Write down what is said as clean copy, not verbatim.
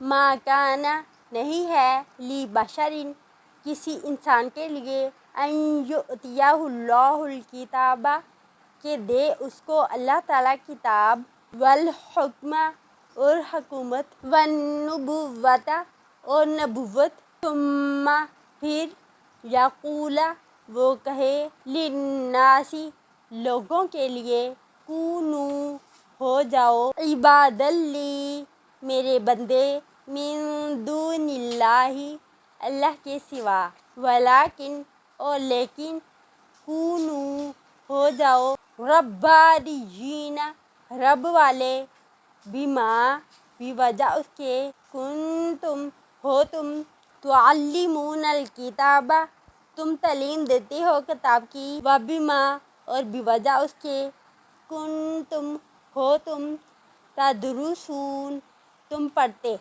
मा काना नहीं है ली बशरिन किसी इंसान के लिए अन युतियाहुल्लाहुल किताबा के दे उसको अल्लाह ताला किताब वल हुक्मा और हुकूमत वन नबुव्वता और नबुव्वत सुम्मा फिर यकूला वो कहे लिन्नासी लोगों के लिए कूनू हो जाओ इबादल्ली मेरे बंदे मिन दूनिल्लाही अल्लाह के सिवा वलाकिन और लेकिन कूनू हो जाओ रब्बानियीना रब वाले बिमा बिवजह उसके कुंतुम हो तुम तुअल्लिमूनल किताबा तुम तालीम देते हो किताब की व बिमा और बिवजह उसके कुंतुम हो तुम तदरुसून तुम पढ़ते